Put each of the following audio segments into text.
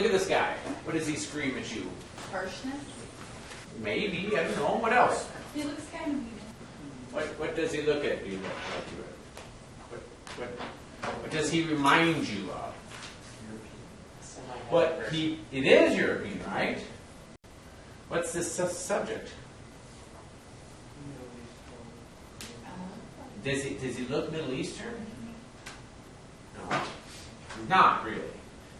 at this guy. What does he scream at you? Harshness? Maybe, I don't know. What else? He looks kind of mean. What does he look at you? What does he remind you of? It is European, right? What's this subject? Does he look Middle Eastern? No, not really.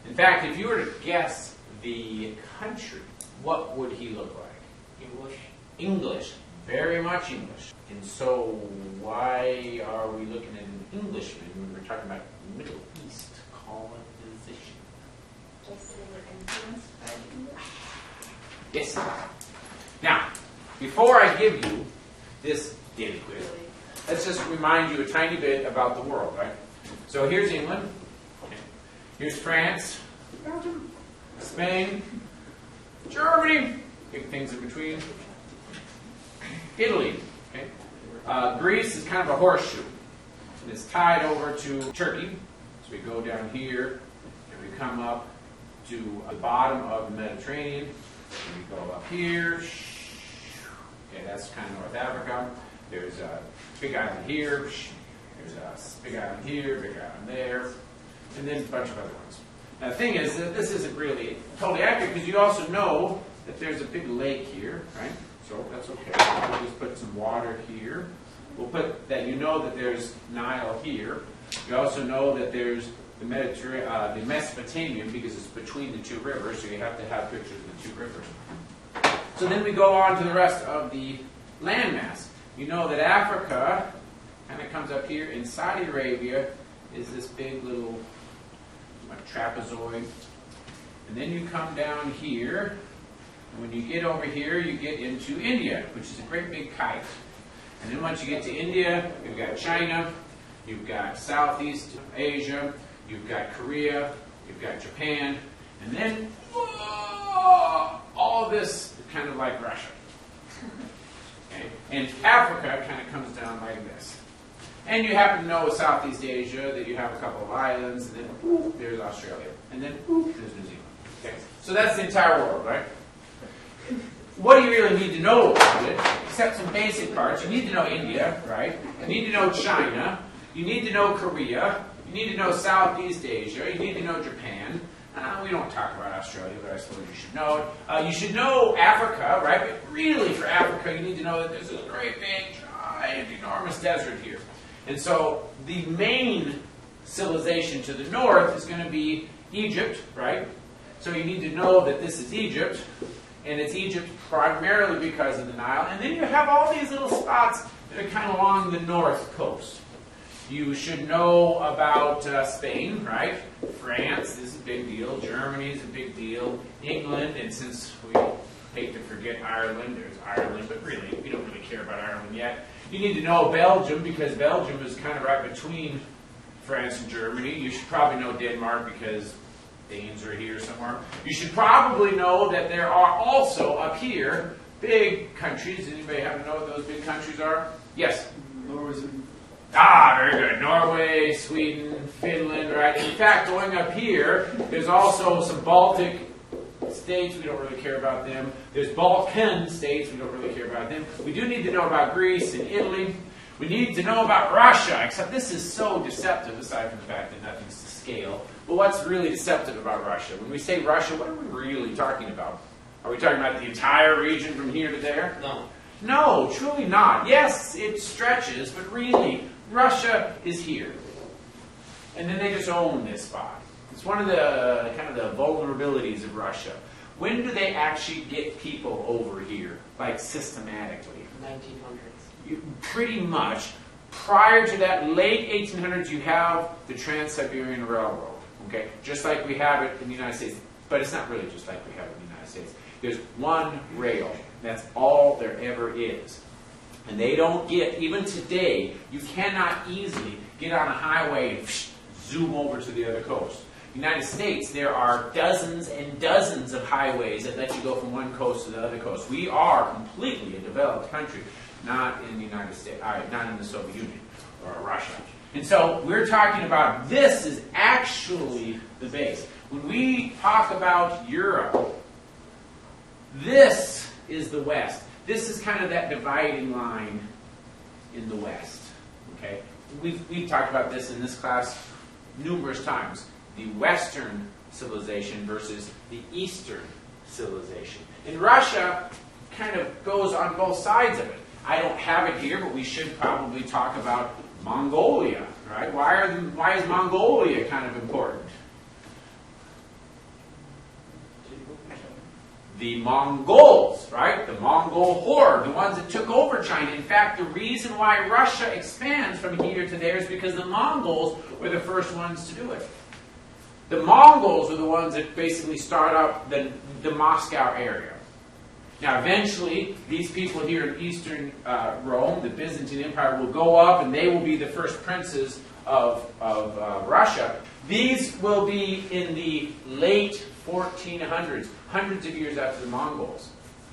In fact, if you were to guess the country, what would he look like? English. Very much English. And so, why are we looking at an Englishman when we're talking about Middle East colonization? Just they were influenced by English. Yes. Now, before I give you this daily quiz, let's just remind you a tiny bit about the world, right? So here's England. Here's France. Belgium. Spain. Germany. Big things in between. Italy. Okay. Greece is kind of a horseshoe. It's tied over to Turkey. So we go down here and we come up to the bottom of the Mediterranean. And we go up here. Okay, that's kind of North Africa. There's a big island here. There's a big island here, big island there, and then a bunch of other ones. Now the thing is that this isn't really totally accurate because you also know that there's a big lake here, right? So that's okay. We'll just put some water here. We'll put that. You know that there's Nile here. You also know that there's the Mediterranean, the Mesopotamian, because it's between the two rivers. So you have to have pictures of the two rivers. So then we go on to the rest of the landmass. You know that Africa kind of comes up here. In Saudi Arabia is this big little trapezoid. And then you come down here. And when you get over here, you get into India, which is a great big kite. And then once you get to India, you've got China, you've got Southeast Asia, you've got Korea, you've got Japan, and then all this kind of like Russia. Okay? And Africa kind of comes down like this. And you happen to know with Southeast Asia that you have a couple of islands, and then there's Australia, and then there's New Zealand. Okay? So that's the entire world, right? What do you really need to know about it, except some basic parts? You need to know India, right? You need to know China. You need to know Korea. You need to know Southeast Asia. You need to know Japan. We don't talk about Australia, but I suppose you should know it. You should know Africa, right? But really, for Africa, you need to know that there's this great big, giant, enormous desert here. And so the main civilization to the north is going to be Egypt, right? So you need to know that this is Egypt. And it's Egypt primarily because of the Nile. And then you have all these little spots that are kind of along the north coast. You should know about Spain, right? France is a big deal. Germany is a big deal. England, and since we hate to forget Ireland, there's Ireland, but really, we don't really care about Ireland yet. You need to know Belgium, because Belgium is kind of right between France and Germany. You should probably know Denmark, because Danes are here somewhere. You should probably know that there are also up here big countries. Anybody happen to know what those big countries are? Yes? Norway. Very good. Norway, Sweden, Finland, right? In fact, going up here, there's also some Baltic states. We don't really care about them. There's Balkan states. We don't really care about them. We do need to know about Greece and Italy. We need to know about Russia, except this is so deceptive, aside from the fact that nothing's to scale. But what's really deceptive about Russia? When we say Russia, what are we really talking about? Are we talking about the entire region from here to there? No. No, truly not. Yes, it stretches, but really, Russia is here. And then they just own this spot. It's one of the kind of the vulnerabilities of Russia. When do they actually get people over here, like systematically? 1900s. Pretty much. Prior to that, late 1800s, you have the Trans-Siberian Railroad. Okay, just like we have it in the United States, but it's not really just like we have it in the United States. There's one rail. That's all there ever is. And they don't get, even today, you cannot easily get on a highway and zoom over to the other coast. In the United States, there are dozens and dozens of highways that let you go from one coast to the other coast. We are completely a developed country, not in the United States, not in the Soviet Union or Russia. And so we're talking about this is actually the base. When we talk about Europe, this is the West. This is kind of that dividing line in the West. Okay? We've talked about this in this class numerous times. The Western civilization versus the Eastern civilization. And Russia kind of goes on both sides of it. I don't have it here, but we should probably talk about Mongolia, right? Why is Mongolia kind of important? The Mongols, right? The Mongol horde, the ones that took over China. In fact, the reason why Russia expands from here to there is because the Mongols were the first ones to do it. The Mongols are the ones that basically start up the Moscow area. Now, eventually, these people here in Eastern Rome, the Byzantine Empire, will go up, and they will be the first princes of Russia. These will be in the late 1400s, hundreds of years after the Mongols.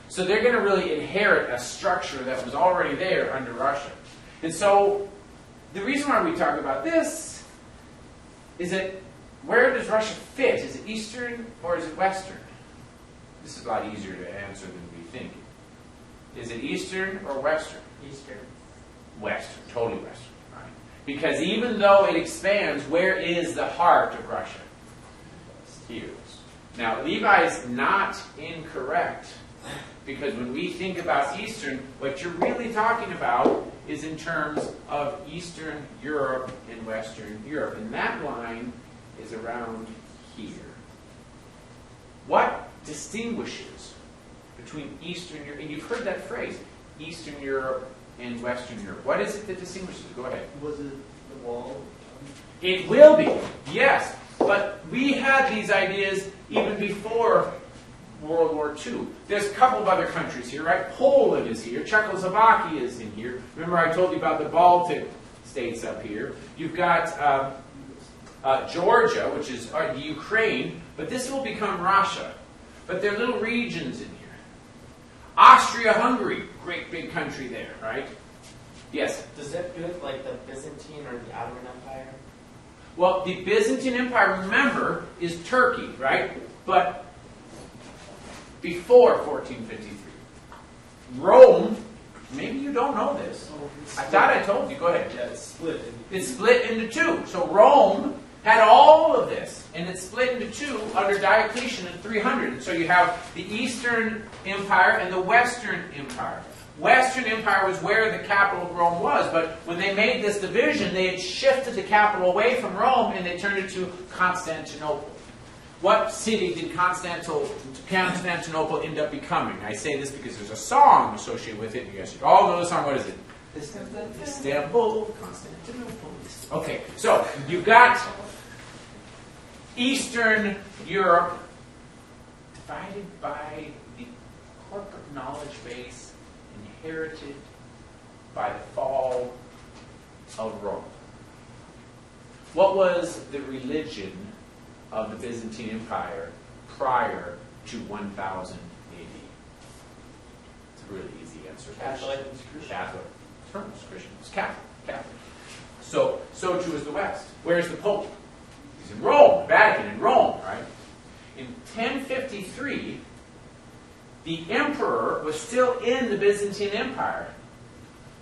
So they're going to really inherit a structure that was already there under Russia. And so the reason why we talk about this is that where does Russia fit? Is it Eastern or is it Western? This is a lot easier to answer than we think. Is it Eastern or Western? Eastern. Western, totally Western. Right? Because even though it expands, where is the heart of Russia? Here. Now, Levi's not incorrect, because when we think about Eastern, what you're really talking about is in terms of Eastern Europe and Western Europe. And that line is around here. What distinguishes between Eastern Europe, and you've heard that phrase, Eastern Europe and Western Europe. What is it that distinguishes? Go ahead. Was it the wall? It will be, yes. But we had these ideas even before World War II. There's a couple of other countries here, right? Poland is here. Czechoslovakia is in here. Remember I told you about the Baltic states up here. You've got Georgia, which is Ukraine, but this will become Russia. But there are little regions in here. Austria-Hungary, great big country there, right? Yes? Does that fit like the Byzantine or the Ottoman Empire? Well, the Byzantine Empire, remember, is Turkey, right? But before 1453. Rome, maybe you don't know this. I thought I told you. Go ahead. Yeah, it's split. It's split into two. So Rome had all of this, and it's split into two under Diocletian in 300. And so you have the Eastern Empire and the Western Empire. Western Empire was where the capital of Rome was, but when they made this division, they had shifted the capital away from Rome and they turned it to Constantinople. What city did Constantinople end up becoming? I say this because there's a song associated with it. You guys should all know the song. What is it? Istanbul, Constantinople. Okay, so you've got Eastern Europe divided by the corporate knowledge base inherited by the fall of Rome. What was the religion of the Byzantine Empire prior to 1000 AD? It's a really easy answer. Catholic. Catholic. It's Christian. It's Catholic. Catholic. So too is the West. Where's the Pope? He's in Rome, Vatican in Rome, right? In 1053, the emperor was still in the Byzantine Empire,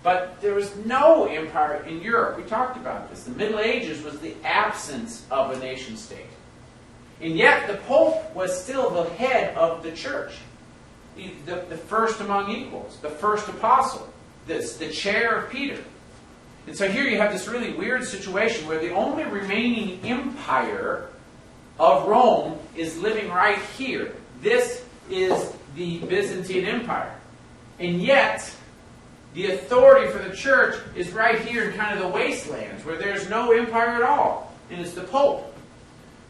but there was no empire in Europe. We talked about this. The Middle Ages was the absence of a nation state. And yet the Pope was still the head of the church, the first among equals, the first apostle, the chair of Peter. And so here you have this really weird situation where the only remaining empire of Rome is living right here. This is the Byzantine Empire. And yet, the authority for the church is right here in kind of the wastelands where there's no empire at all. And it's the Pope.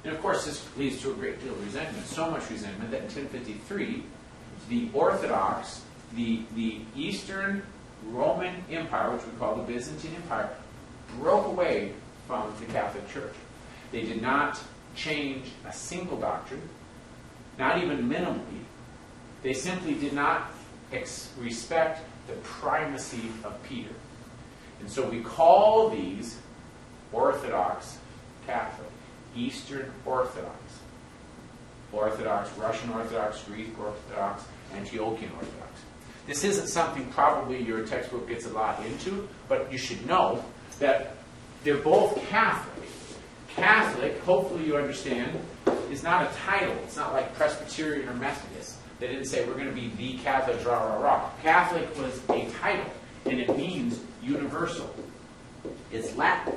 And of course, this leads to a great deal of resentment. So much resentment that in 1053, the Orthodox, the Eastern Roman Empire, which we call the Byzantine Empire, broke away from the Catholic Church. They did not change a single doctrine, not even minimally. They simply did not respect the primacy of Peter. And so we call these Orthodox Catholic, Eastern Orthodox. Orthodox, Russian Orthodox, Greek Orthodox, Antiochian Orthodox. This isn't something probably your textbook gets a lot into, but you should know that they're both Catholic. Catholic, hopefully you understand, is not a title. It's not like Presbyterian or Methodist. They didn't say we're going to be the Catholics, rah, rah, rah. Catholic was a title, and it means universal. It's Latin.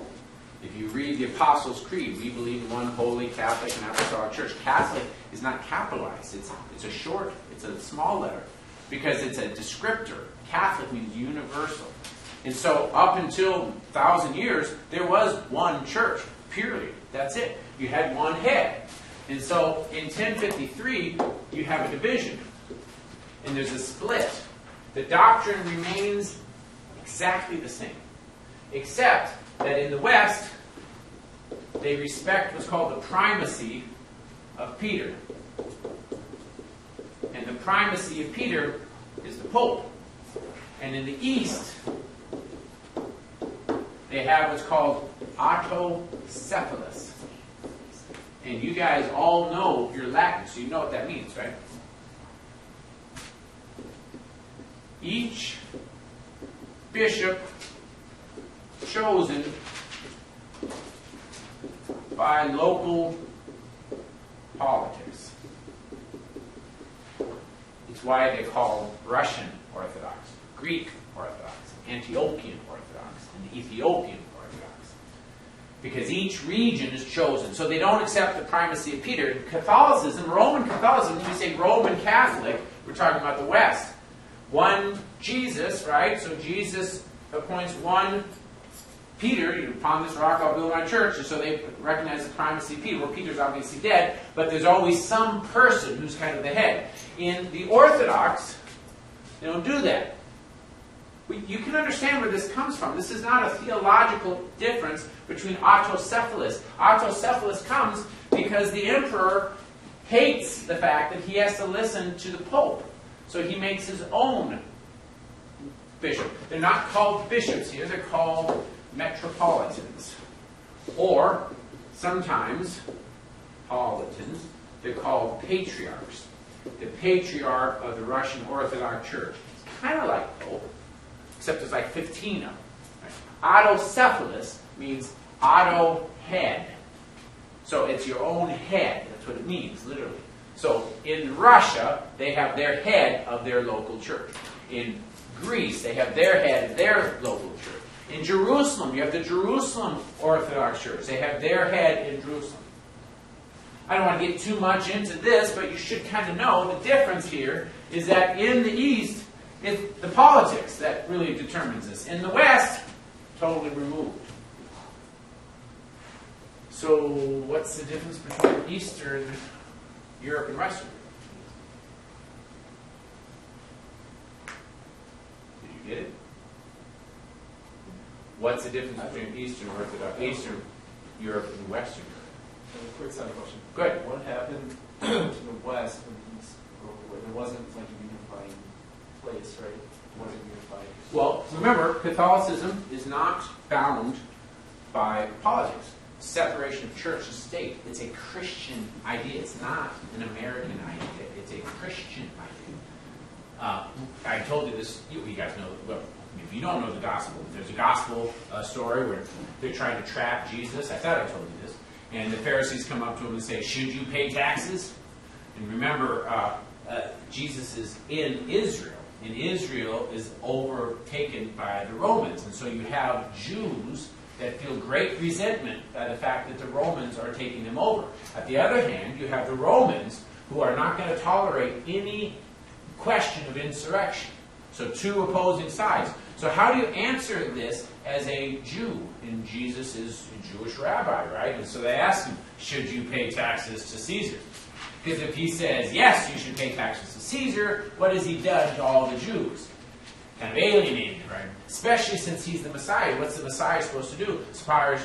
If you read the Apostles' Creed, we believe in one holy Catholic and Apostolic Church. Catholic is not capitalized. It's a short, it's a small letter, because it's a descriptor. Catholic means universal. And so up until 1,000 years, there was one church, period. That's it. You had one head. And so in 1053, you have a division. And there's a split. The doctrine remains exactly the same. Except that in the West, they respect what's called the primacy of Peter. And the primacy of Peter is the Pope. And in the East, they have what's called autocephalous. And you guys all know your Latin, so you know what that means, right? Each bishop chosen by local politics. It's why they call Russian Orthodox, Greek Orthodox, Antiochian Orthodox, and Ethiopian Orthodox. Because each region is chosen. So they don't accept the primacy of Peter. Catholicism, Roman Catholicism, when we say Roman Catholic, we're talking about the West. One Jesus, right? So Jesus appoints one Peter, upon this rock I'll build my church, and so they recognize the primacy of Peter. Well, Peter's obviously dead, but there's always some person who's kind of the head. In the Orthodox, they don't do that. You can understand where this comes from. This is not a theological difference between autocephalous. Autocephalous comes because the emperor hates the fact that he has to listen to the Pope. So he makes his own bishop. They're not called bishops here, they're called metropolitans. Or, sometimes, politans, they're called patriarchs. The patriarch of the Russian Orthodox Church. It's kind of like Pope, except there's like 15 of them. Right? Autocephalous means auto head. So it's your own head. That's what it means, literally. So in Russia, they have their head of their local church. In Greece, they have their head of their local church. In Jerusalem, you have the Jerusalem Orthodox Church. They have their head in Jerusalem. I don't want to get too much into this, but you should kind of know the difference here is that in the East, it's the politics that really determines this. In the West, totally removed. So what's the difference between Eastern Europe and Western Europe? Did you get it? What's the difference between Eastern Orthodox, Eastern Europe and Western Europe? A quick side question. Good. What happened to the West when the East broke away? There wasn't like a unifying place, right? It wasn't unified. Well, remember, Catholicism is not bound by politics. Separation of church and state. It's a Christian idea. It's not an American idea. It's a Christian idea. I told you this. You guys know. Well, if you don't know the gospel, there's a gospel story where they're trying to trap Jesus. I thought I told you this. And the Pharisees come up to him and say, "Should you pay taxes?" And remember, Jesus is in Israel. And Israel is overtaken by the Romans. And so you have Jews that feel great resentment by the fact that the Romans are taking them over. At the other hand, you have the Romans who are not going to tolerate any question of insurrection. So two opposing sides. So how do you answer this as a Jew? And Jesus is a Jewish rabbi, right? And so they ask him, should you pay taxes to Caesar? Because if he says, yes, you should pay taxes to Caesar, what has he done to all the Jews? Kind of alienated, right? Especially since he's the Messiah. What's the Messiah supposed to do? The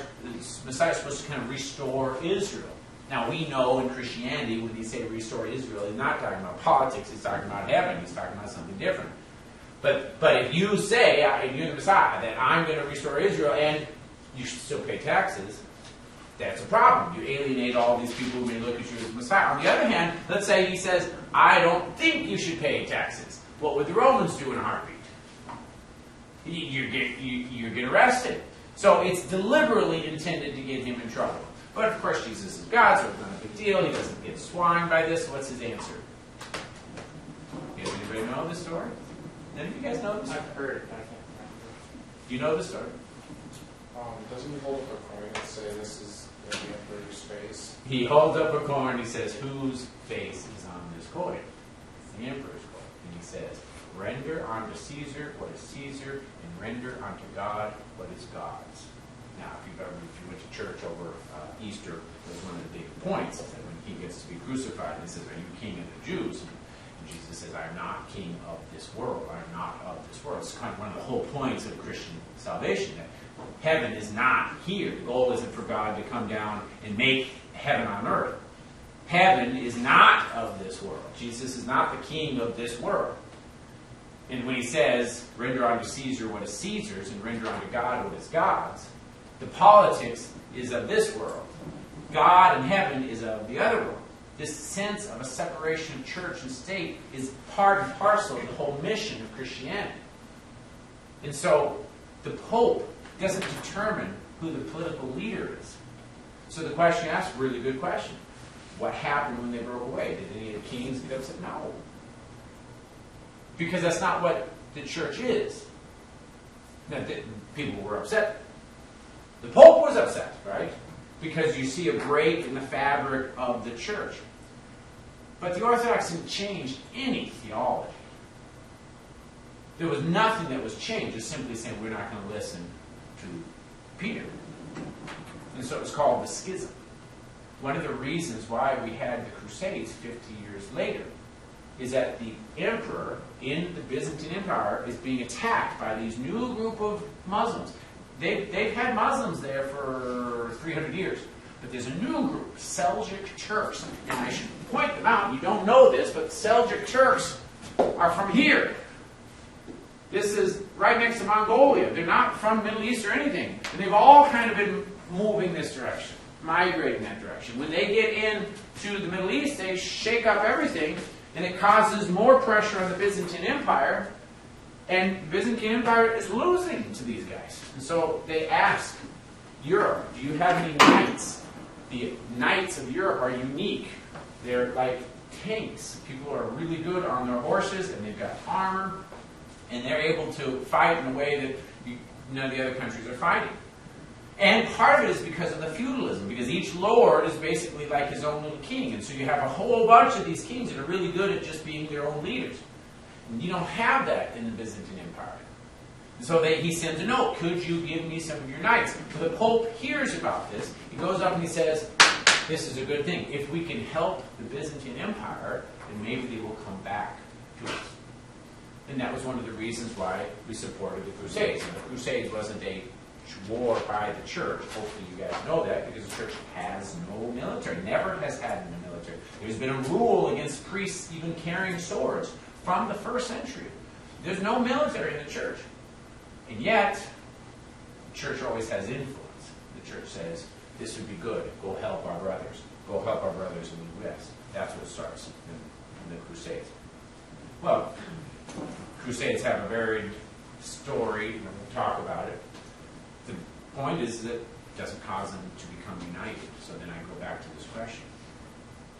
Messiah is supposed to kind of restore Israel. Now, we know in Christianity, when he say restore Israel, he's not talking about politics, he's talking about heaven, he's talking about something different. But if you say, you're the Messiah, that I'm going to restore Israel, and you should still pay taxes, That's a problem. You alienate all these people who may look at you as Messiah. On the other hand, let's say he says, I don't think you should pay taxes. What would the Romans do in a heartbeat? You get arrested. So it's deliberately intended to get him in trouble. But of course, Jesus is God, so it's not a big deal. He doesn't get swine by this. What's his answer? Does anybody know the story? None of you guys know the story? I've heard it, but I can't remember. Do you know the story? Doesn't he hold up a coin and say this is the emperor's face? He holds up a coin. He says, whose face is on this coin? It's the emperor's coin. And he says, render unto Caesar what is Caesar, and render unto God what is God's. Now, if you went to church over Easter, was one of the big points that when he gets to be crucified, he says, are you king of the Jews? And Jesus says, I am not king of this world. I am not of this world. It's kind of one of the whole points of Christian salvation, that heaven is not here. The goal isn't for God to come down and make heaven on earth. Heaven is not of this world. Jesus is not the king of this world. And when he says, render unto Caesar what is Caesar's, and render unto God what is God's, the politics is of this world. God and heaven is of the other world. This sense of a separation of church and state is part and parcel of the whole mission of Christianity. And so the Pope doesn't determine who the political leader is. So the question you asked, really good question. What happened when they broke away? Did any of the kings get upset? No. Because that's not what the church is. Now, people were upset. The Pope was upset, right? Because you see a break in the fabric of the church. But the Orthodox didn't change any theology. There was nothing that was changed. Just simply saying we're not going to listen to Peter. And so it was called the Schism. One of the reasons why we had the Crusades 50 years later is that the emperor in the Byzantine Empire is being attacked by these new group of Muslims. They've had Muslims there for 300 years. But there's a new group, Seljuk Turks. And I should point them out. You don't know this, but Seljuk Turks are from here. This is right next to Mongolia. They're not from the Middle East or anything. And they've all kind of been moving this direction, migrating that direction. When they get into the Middle East, they shake up everything, and it causes more pressure on the Byzantine Empire. And the Byzantine Empire is losing to these guys. And so they ask Europe, do you have any knights? The knights of Europe are unique. They're like tanks. People are really good on their horses, and they've got armor, and they're able to fight in a way that none of the other countries are fighting. And part of it is because of the feudalism, because each lord is basically like his own little king. And so you have a whole bunch of these kings that are really good at just being their own leaders. And you don't have that in the Byzantine Empire. And so he sends a note, could you give me some of your knights? So the Pope hears about this. He goes up and he says, this is a good thing. If we can help the Byzantine Empire, then maybe they will come back to us. And that was one of the reasons why we supported the Crusades. And the Crusades wasn't a war by the church. Hopefully you guys know that, because the church has no military, never has had a military. There's been a rule against priests even carrying swords from the first century. There's no military in the church. And yet, the church always has influence. The church says, this would be good. Go help our brothers. Go help our brothers in the West. That's what starts in the Crusades. Well, Crusades have a varied story, and we'll talk about it. The point is that it doesn't cause them to become united. So then I go back to this question.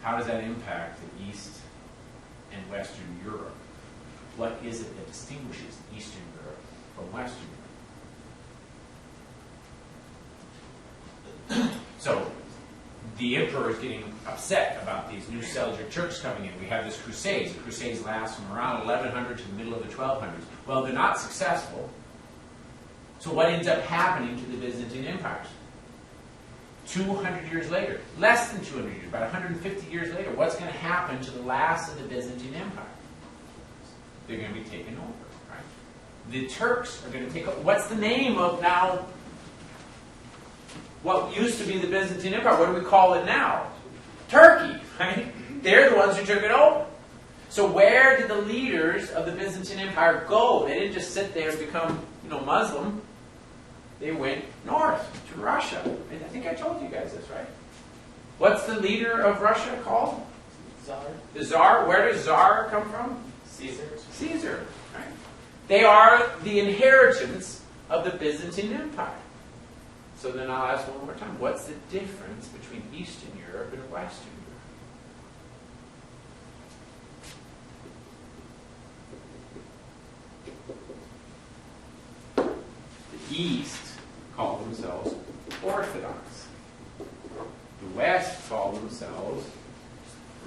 How does that impact the East and Western Europe? What is it that distinguishes Eastern Europe from Western Europe? So the emperor is getting upset about these new Seljuk Turks coming in. We have this Crusades. The Crusades last from around 1100 to the middle of the 1200s. Well, they're not successful. So what ends up happening to the Byzantine empires? 200 years later, less than 200 years, about 150 years later, what's going to happen to the last of the Byzantine Empire? They're going to be taken over, right? The Turks are going to take over. What's the name of now what used to be the Byzantine Empire? What do we call it now? Turkey, right? They're the ones who took it over. So where did the leaders of the Byzantine Empire go? They didn't just sit there and become, Muslim. They went north to Russia. I think I told you guys this, What's the leader of Russia called? Czar, The Tsar. Where does Tsar come from? Caesar. Caesar. Right? They are the inheritance of the Byzantine Empire. So then I'll ask one more time. What's the difference between Eastern Europe and Western Europe? The East call themselves Orthodox. The West call themselves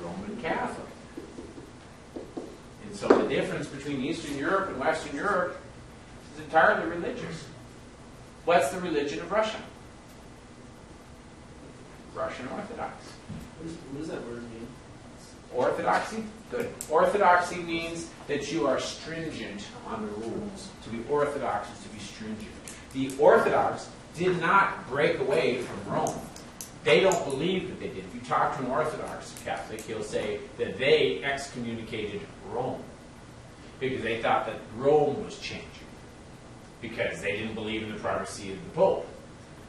Roman Catholic. And so the difference between Eastern Europe and Western Europe is entirely religious. What's the religion of Russia? Russian Orthodox. What does that word mean? Orthodoxy? Good. Orthodoxy means that you are stringent on the rules. To be orthodox is to be stringent. The Orthodox did not break away from Rome. They don't believe that they did. If you talk to an Orthodox Catholic, he'll say that they excommunicated Rome because they thought that Rome was changing, because they didn't believe in the primacy of the Pope,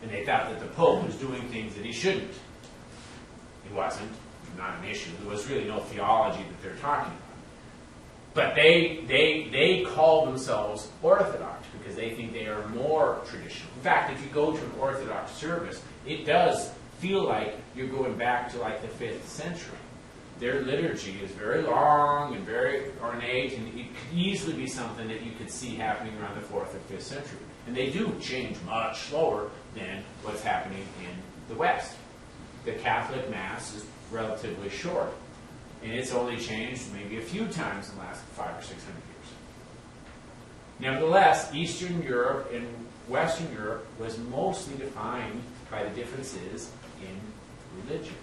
and they thought that the Pope was doing things that he shouldn't. He wasn't. Not an issue. There was really no theology that they're talking about. But they call themselves Orthodox because they think they are more traditional. In fact, if you go to an Orthodox service, it does feel like you're going back to like the 5th century. Their liturgy is very long and very ornate, and it could easily be something that you could see happening around the 4th or 5th century. And they do change much slower than what's happening in the West. The Catholic Mass is relatively short, and it's only changed maybe a few times in the last 500 or 600 years. Nevertheless, Eastern Europe and Western Europe was mostly defined by the differences in religion.